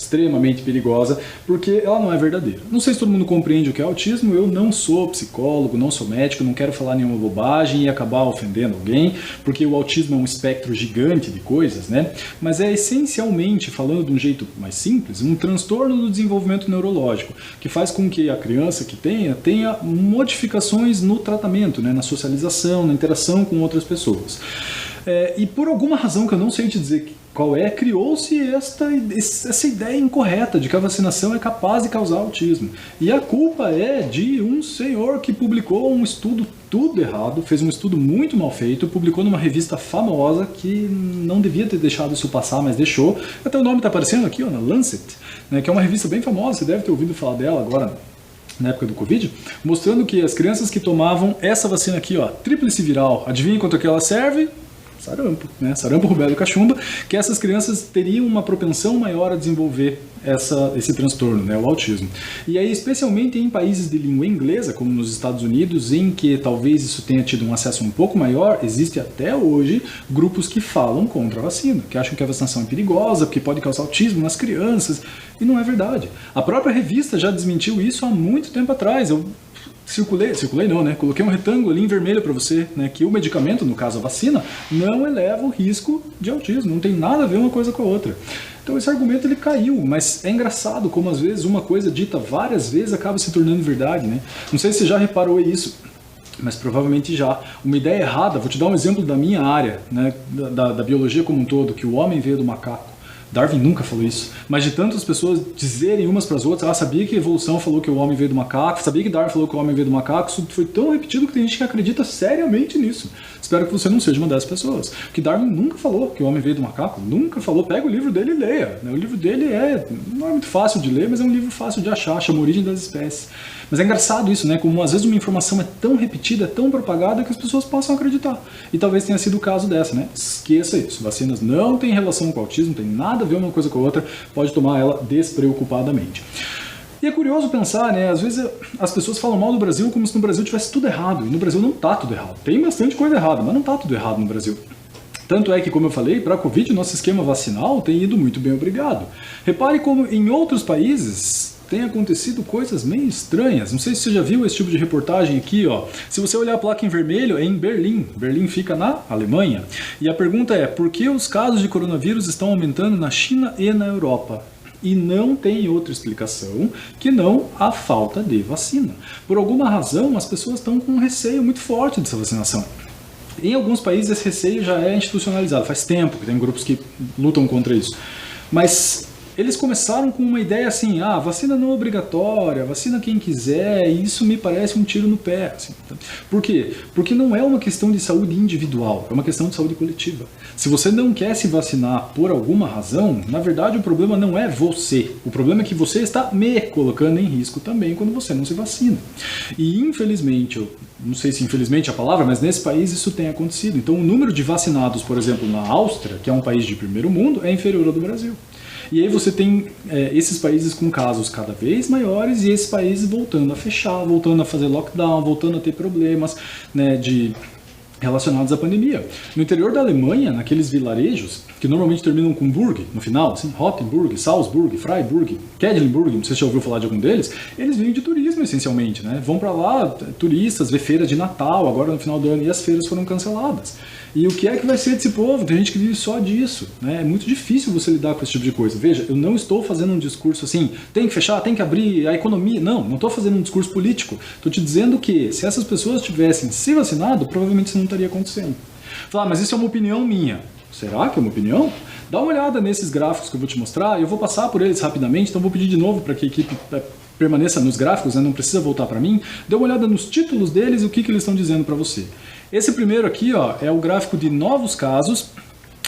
porque ela não é verdadeira. Não sei se todo mundo compreende o que é autismo, eu não sou psicólogo, não sou médico, não quero falar nenhuma bobagem e acabar ofendendo alguém, porque o autismo é um espectro gigante de coisas, né? Mas é essencialmente, falando de um jeito mais simples, um transtorno do desenvolvimento neurológico, que faz com que a criança que tenha modificações no tratamento, né? Na socialização, na interação com outras pessoas. E por alguma razão que eu não sei te dizer qual é, criou-se essa ideia incorreta de que a vacinação é capaz de causar autismo. E a culpa é de um senhor que publicou um estudo tudo errado, fez um estudo muito mal feito, publicou numa revista famosa que não devia ter deixado isso passar, mas deixou. Até o nome está aparecendo aqui, ó, na Lancet, né, que é uma revista bem famosa, você deve ter ouvido falar dela agora na época do Covid, mostrando que as crianças que tomavam essa vacina aqui, ó, tríplice viral, adivinha quanto que ela serve? Sarampo, né? Sarampo, rubéola e cachumba, que essas crianças teriam uma propensão maior a desenvolver esse transtorno, né, o autismo. E aí, especialmente em países de língua inglesa, como nos Estados Unidos, em que talvez isso tenha tido um acesso um pouco maior, existe até hoje grupos que falam contra a vacina, que acham que a vacinação é perigosa, porque pode causar autismo nas crianças, e não é verdade. A própria revista já desmentiu isso há muito tempo atrás. Eu circulei não, né? Coloquei um retângulo ali em vermelho para você, né? Que o medicamento, no caso a vacina, não eleva o risco de autismo, não tem nada a ver uma coisa com a outra. Então esse argumento ele caiu, mas é engraçado como às vezes uma coisa dita várias vezes acaba se tornando verdade, né? Não sei se você já reparou isso, mas provavelmente já. Uma ideia errada, vou te dar um exemplo da minha área, né? Da biologia como um todo, que o homem veio do macaco. Darwin nunca falou isso, mas de tantas pessoas dizerem umas para as outras, sabia que a evolução falou que o homem veio do macaco, sabia que Darwin falou que o homem veio do macaco, isso foi tão repetido que tem gente que acredita seriamente nisso. Espero que você não seja uma dessas pessoas, porque Darwin nunca falou que o homem veio do macaco, nunca falou. Pega o livro dele e leia, né? O livro dele não é muito fácil de ler, mas é um livro fácil de achar, chama Origem das Espécies. Mas é engraçado isso, né? Como às vezes uma informação é tão repetida, é tão propagada que as pessoas possam acreditar. E talvez tenha sido o caso dessa, né? Esqueça isso. Vacinas não têm relação com o autismo, não tem nada a ver uma coisa com a outra, pode tomar ela despreocupadamente. E é curioso pensar, né? Às vezes as pessoas falam mal do Brasil como se no Brasil tivesse tudo errado. E no Brasil não tá tudo errado. Tem bastante coisa errada, mas não tá tudo errado no Brasil. Tanto é que, como eu falei, para a Covid, o nosso esquema vacinal tem ido muito bem, obrigado. Repare como em outros países tem acontecido coisas meio estranhas. Não sei se você já viu esse tipo de reportagem aqui, ó. Se você olhar a placa em vermelho, é em Berlim. Berlim fica na Alemanha. E a pergunta é, por que os casos de coronavírus estão aumentando na China e na Europa? E não tem outra explicação que não a falta de vacina. Por alguma razão, as pessoas estão com um receio muito forte dessa vacinação. Em alguns países esse receio já é institucionalizado, faz tempo que tem grupos que lutam contra isso. Mas eles começaram com uma ideia assim, vacina não obrigatória, vacina quem quiser, e isso me parece um tiro no pé. Assim. Por quê? Porque não é uma questão de saúde individual, é uma questão de saúde coletiva. Se você não quer se vacinar por alguma razão, na verdade o problema não é você, o problema é que você está me colocando em risco também quando você não se vacina. E infelizmente, eu não sei se infelizmente é a palavra, mas nesse país isso tem acontecido. Então o número de vacinados, por exemplo, na Áustria, que é um país de primeiro mundo, é inferior ao do Brasil. E aí você tem esses países com casos cada vez maiores e esses países voltando a fechar, voltando a fazer lockdown, voltando a ter problemas, né, relacionados à pandemia. No interior da Alemanha, naqueles vilarejos, que normalmente terminam com Burg no final, assim, Rottenburg, Salzburg, Freiburg, Quedlinburg, não sei se você já ouviu falar de algum deles, eles vivem de turismo essencialmente, né? Vão para lá turistas, ver feira de Natal, agora no final do ano, e as feiras foram canceladas. E o que é que vai ser desse povo? Tem gente que vive só disso, né? É muito difícil você lidar com esse tipo de coisa. Veja, eu não estou fazendo um discurso assim, tem que fechar, tem que abrir a economia. Não estou fazendo um discurso político. Estou te dizendo que se essas pessoas tivessem se vacinado, provavelmente isso não estaria acontecendo. Falar, mas isso é uma opinião minha. Será que é uma opinião? Dá uma olhada nesses gráficos que eu vou te mostrar, eu vou passar por eles rapidamente, então vou pedir de novo para que a equipe permaneça nos gráficos, né? Não precisa voltar para mim. Dê uma olhada nos títulos deles e o que eles estão dizendo para você. Esse primeiro aqui, ó, é o gráfico de novos casos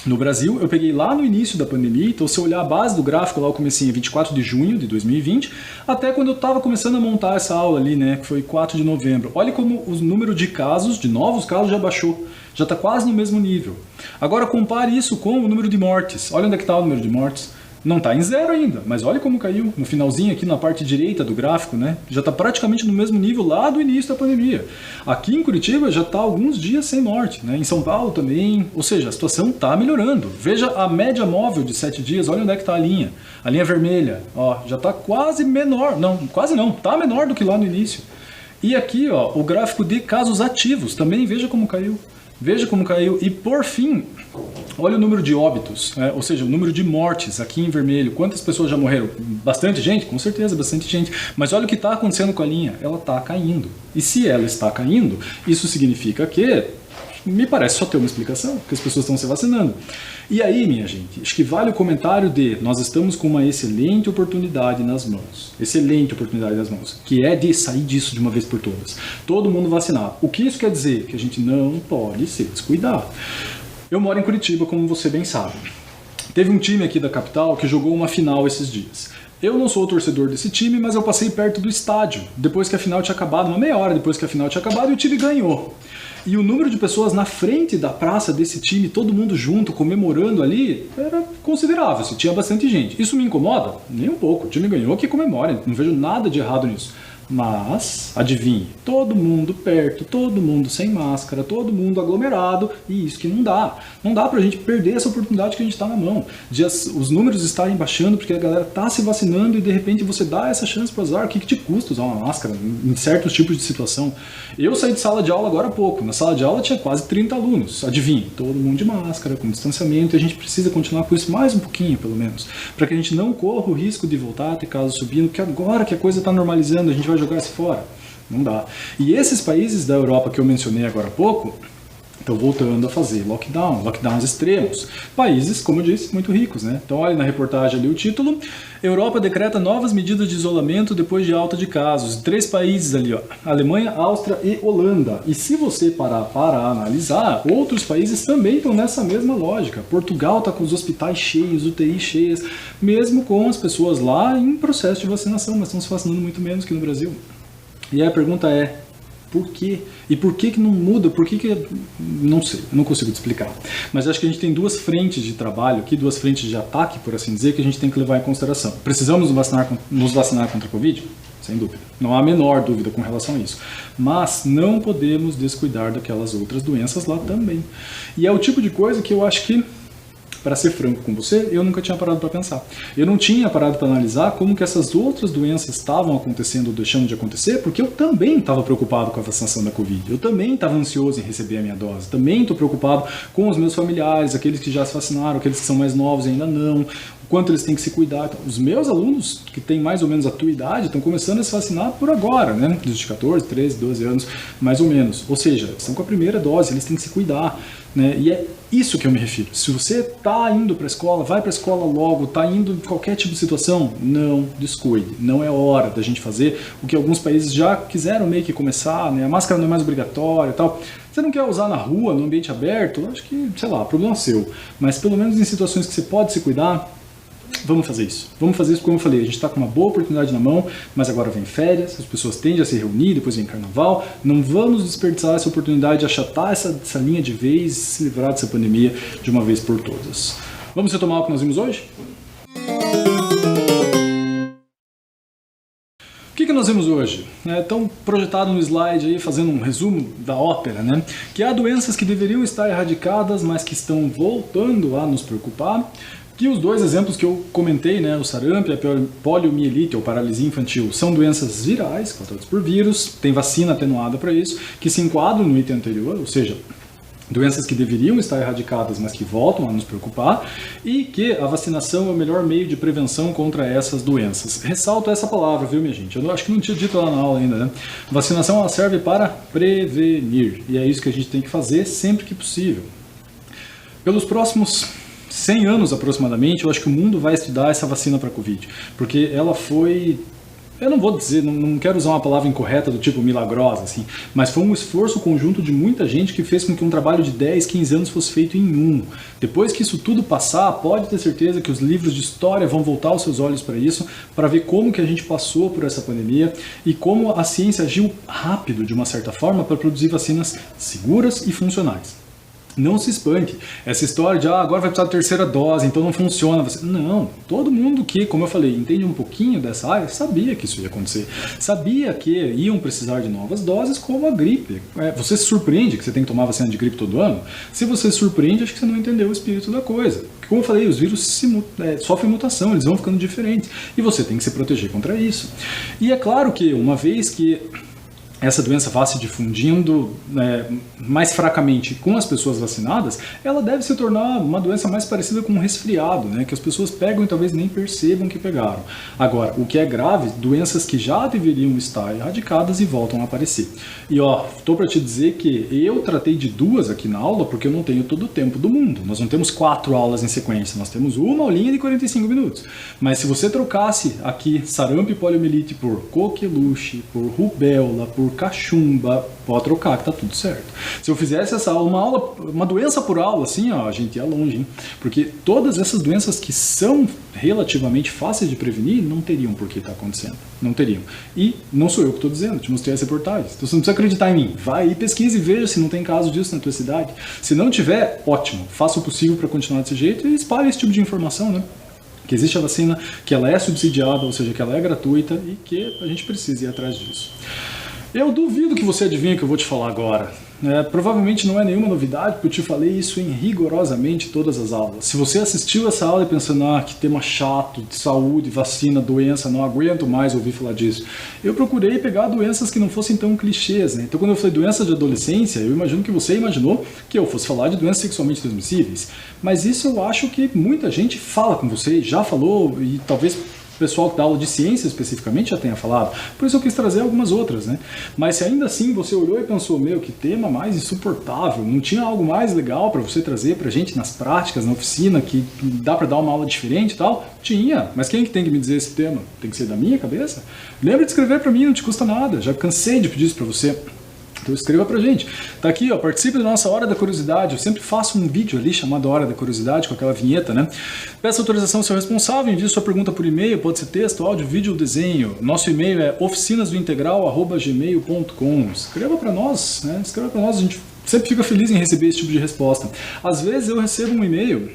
no Brasil. Eu peguei lá no início da pandemia, então se eu olhar a base do gráfico, lá eu comecei em 24 de junho de 2020, até quando eu estava começando a montar essa aula ali, né, que foi 4 de novembro. Olha como o número de casos, de novos casos, já baixou. Já está quase no mesmo nível. Agora compare isso com o número de mortes. Olha onde é que está o número de mortes. Não está em zero ainda, mas olha como caiu no finalzinho aqui na parte direita do gráfico, né? Já está praticamente no mesmo nível lá do início da pandemia. Aqui em Curitiba já está alguns dias sem morte, né? Em São Paulo também, ou seja, a situação está melhorando. Veja a média móvel de 7 dias, olha onde é que está a linha vermelha, ó, já está quase menor, não, quase não, está menor do que lá no início. E aqui, ó, o gráfico de casos ativos, também veja como caiu. Veja como caiu. E por fim, olha o número de óbitos, ou seja, o número de mortes aqui em vermelho. Quantas pessoas já morreram? Bastante gente? Com certeza, bastante gente. Mas olha o que está acontecendo com a linha. Ela está caindo. E se ela está caindo, isso significa que, me parece só ter uma explicação, que as pessoas estão se vacinando. E aí, minha gente, acho que vale o comentário de nós estamos com uma excelente oportunidade nas mãos. Excelente oportunidade nas mãos, que é de sair disso de uma vez por todas. Todo mundo vacinado. O que isso quer dizer? Que a gente não pode se descuidar. Eu moro em Curitiba, como você bem sabe. Teve um time aqui da capital que jogou uma final esses dias. Eu não sou o torcedor desse time, mas eu passei perto do estádio, depois que a final tinha acabado, uma meia hora depois que a final tinha acabado, e o time ganhou. E o número de pessoas na frente da praça desse time, todo mundo junto, comemorando ali, era considerável, assim, tinha bastante gente. Isso me incomoda? Nem um pouco, o time ganhou, que comemore, não vejo nada de errado nisso. Mas, adivinhe, todo mundo perto, todo mundo sem máscara, todo mundo aglomerado, e isso que não dá. Não dá pra gente perder essa oportunidade que a gente tá na mão. De os números estarem baixando porque a galera tá se vacinando e de repente você dá essa chance pro azar. O que te custa usar uma máscara em certos tipos de situação? Eu saí de sala de aula agora há pouco. Na sala de aula tinha quase 30 alunos. Adivinhe, todo mundo de máscara, com distanciamento, e a gente precisa continuar com isso mais um pouquinho, pelo menos, para que a gente não corra o risco de voltar a ter casos subindo, que agora que a coisa tá normalizando, a gente vai jogar isso fora. Não dá. E esses países da Europa que eu mencionei agora há pouco estão voltando a fazer lockdowns extremos. Países, como eu disse, muito ricos, né? Então olha na reportagem ali o título: Europa decreta novas medidas de isolamento depois de alta de casos. 3 países ali, ó: Alemanha, Áustria e Holanda. E se você parar para analisar, outros países também estão nessa mesma lógica. Portugal está com os hospitais cheios, UTI cheias, mesmo com as pessoas lá em processo de vacinação, mas estão se vacinando muito menos que no Brasil. E aí a pergunta é: por quê? E por que não muda? Por que não sei, eu não consigo te explicar. Mas acho que a gente tem 2 frentes de trabalho aqui, 2 frentes de ataque, por assim dizer, que a gente tem que levar em consideração. Precisamos nos vacinar contra a Covid? Sem dúvida. Não há a menor dúvida com relação a isso. Mas não podemos descuidar daquelas outras doenças lá também. E é o tipo de coisa que eu acho que, para ser franco com você, eu nunca tinha parado para pensar. Eu não tinha parado para analisar como que essas outras doenças estavam acontecendo ou deixando de acontecer, porque eu também estava preocupado com a vacinação da Covid. Eu também estava ansioso em receber a minha dose. Também estou preocupado com os meus familiares, aqueles que já se vacinaram, aqueles que são mais novos e ainda não, o quanto eles têm que se cuidar. Então, os meus alunos, que têm mais ou menos a tua idade, estão começando a se vacinar por agora, né? Dos 14, 13, 12 anos, mais ou menos. Ou seja, estão com a primeira dose, eles têm que se cuidar, né? E é isso que eu me refiro. Se você está indo para a escola, vai para a escola logo, está indo em qualquer tipo de situação, não descuide. Não é hora da gente fazer o que alguns países já quiseram meio que começar, né? A máscara não é mais obrigatória e tal. Você não quer usar na rua, no ambiente aberto, acho que, sei lá, problema seu. Mas pelo menos em situações que você pode se cuidar, vamos fazer isso. Vamos fazer isso, como eu falei, a gente está com uma boa oportunidade na mão, mas agora vem férias, as pessoas tendem a se reunir, depois vem carnaval. Não vamos desperdiçar essa oportunidade de achatar essa linha de vez e se livrar dessa pandemia de uma vez por todas. Vamos retomar o que nós vimos hoje? nós vemos hoje? Tão projetado no slide aí, fazendo um resumo da ópera, né? Que há doenças que deveriam estar erradicadas, mas que estão voltando a nos preocupar. Que os dois exemplos que eu comentei, né, o sarampo e a poliomielite ou paralisia infantil, são doenças virais, causadas por vírus, tem vacina atenuada para isso, que se enquadram no item anterior, ou seja, doenças que deveriam estar erradicadas, mas que voltam a nos preocupar, e que a vacinação é o melhor meio de prevenção contra essas doenças. Ressalto essa palavra, viu, minha gente? Eu acho que não tinha dito lá na aula ainda, né? Vacinação ela serve para prevenir, e é isso que a gente tem que fazer sempre que possível. Pelos próximos 100 anos aproximadamente, eu acho que o mundo vai estudar essa vacina para a Covid, porque ela foi, eu não vou dizer, não quero usar uma palavra incorreta do tipo milagrosa, assim, mas foi um esforço conjunto de muita gente que fez com que um trabalho de 10, 15 anos fosse feito em um. Depois que isso tudo passar, pode ter certeza que os livros de história vão voltar os seus olhos para isso, para ver como que a gente passou por essa pandemia e como a ciência agiu rápido, de uma certa forma, para produzir vacinas seguras e funcionais. Não se espante. Essa história de agora vai precisar da terceira dose, então não funciona. Não, todo mundo que, como eu falei, entende um pouquinho dessa área, sabia que isso ia acontecer. Sabia que iam precisar de novas doses, como a gripe. Você se surpreende que você tem que tomar vacina de gripe todo ano? Se você se surpreende, acho que você não entendeu o espírito da coisa. Porque, como eu falei, os vírus sofrem mutação, eles vão ficando diferentes. E você tem que se proteger contra isso. E é claro que, uma vez que essa doença vá se difundindo mais fracamente com as pessoas vacinadas, ela deve se tornar uma doença mais parecida com um resfriado, né, que as pessoas pegam e talvez nem percebam que pegaram. Agora, o que é grave, doenças que já deveriam estar erradicadas e voltam a aparecer. E estou para te dizer que eu tratei de 2 aqui na aula porque eu não tenho todo o tempo do mundo. Nós não temos 4 aulas em sequência, nós temos uma aulinha de 45 minutos. Mas se você trocasse aqui sarampo e poliomielite por coqueluche, por rubéola, por cachumba, pode trocar que tá tudo certo. Se eu fizesse essa aula, uma doença por aula, assim, a gente ia longe, hein? Porque todas essas doenças que são relativamente fáceis de prevenir, não teriam por que estar acontecendo. Não teriam. E não sou eu que estou dizendo, te mostrei as reportagens. Então você não precisa acreditar em mim. Vai e pesquise e veja se não tem caso disso na tua cidade. Se não tiver, ótimo. Faça o possível para continuar desse jeito e espalhe esse tipo de informação, né? Que existe a vacina, que ela é subsidiada, ou seja, que ela é gratuita e que a gente precisa ir atrás disso. Eu duvido que você adivinhe o que eu vou te falar agora. Provavelmente não é nenhuma novidade, porque eu te falei isso em rigorosamente todas as aulas. Se você assistiu essa aula e pensando, que tema chato, de saúde, vacina, doença, não aguento mais ouvir falar disso. Eu procurei pegar doenças que não fossem tão clichês, né? Então quando eu falei doenças de adolescência, eu imagino que você imaginou que eu fosse falar de doenças sexualmente transmissíveis. Mas isso eu acho que muita gente fala com você, já falou, e talvez o pessoal que dá aula de ciência especificamente já tenha falado, por isso eu quis trazer algumas outras, né? Mas se ainda assim você olhou e pensou, que tema mais insuportável, não tinha algo mais legal para você trazer pra gente nas práticas, na oficina, que dá para dar uma aula diferente e tal? Tinha, mas quem que tem que me dizer esse tema? Tem que ser da minha cabeça? Lembra de escrever para mim, não te custa nada, já cansei de pedir isso para você. Então escreva pra gente. Tá aqui, participe da nossa Hora da Curiosidade. Eu sempre faço um vídeo ali chamado Hora da Curiosidade, com aquela vinheta, né? Peça autorização ao seu responsável, envie sua pergunta por e-mail, pode ser texto, áudio, vídeo ou desenho. Nosso e-mail é oficinasdointegral@gmail.com. Escreva pra nós, né? Escreva pra nós, a gente sempre fica feliz em receber esse tipo de resposta. Às vezes eu recebo um e-mail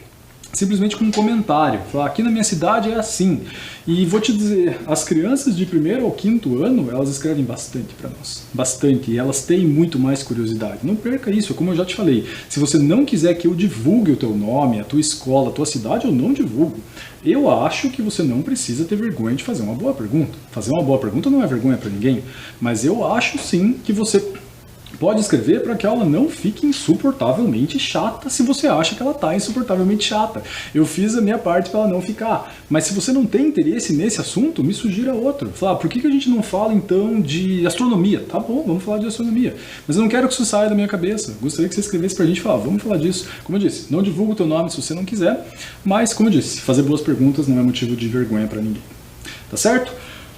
simplesmente com um comentário, falar, aqui na minha cidade é assim. E vou te dizer, as crianças de 1º ao 5º ano, elas escrevem bastante para nós. Bastante. E elas têm muito mais curiosidade. Não perca isso, como eu já te falei. Se você não quiser que eu divulgue o teu nome, a tua escola, a tua cidade, eu não divulgo. Eu acho que você não precisa ter vergonha de fazer uma boa pergunta. Fazer uma boa pergunta não é vergonha para ninguém. Mas eu acho sim que você pode escrever para que a aula não fique insuportavelmente chata, se você acha que ela está insuportavelmente chata. Eu fiz a minha parte para ela não ficar. Mas se você não tem interesse nesse assunto, me sugira outro. Fala, por que a gente não fala então de astronomia? Tá bom, vamos falar de astronomia. Mas eu não quero que isso saia da minha cabeça. Gostaria que você escrevesse para a gente e falasse, vamos falar disso. Como eu disse, não divulga o teu nome se você não quiser, mas como eu disse, fazer boas perguntas não é motivo de vergonha para ninguém. Tá certo?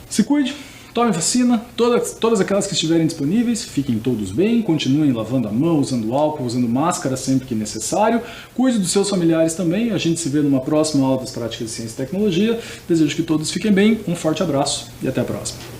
Se cuide. Tome vacina, todas aquelas que estiverem disponíveis, fiquem todos bem, continuem lavando a mão, usando álcool, usando máscara sempre que necessário. Cuide dos seus familiares também, a gente se vê numa próxima aula das práticas de ciência e tecnologia. Desejo que todos fiquem bem, um forte abraço e até a próxima.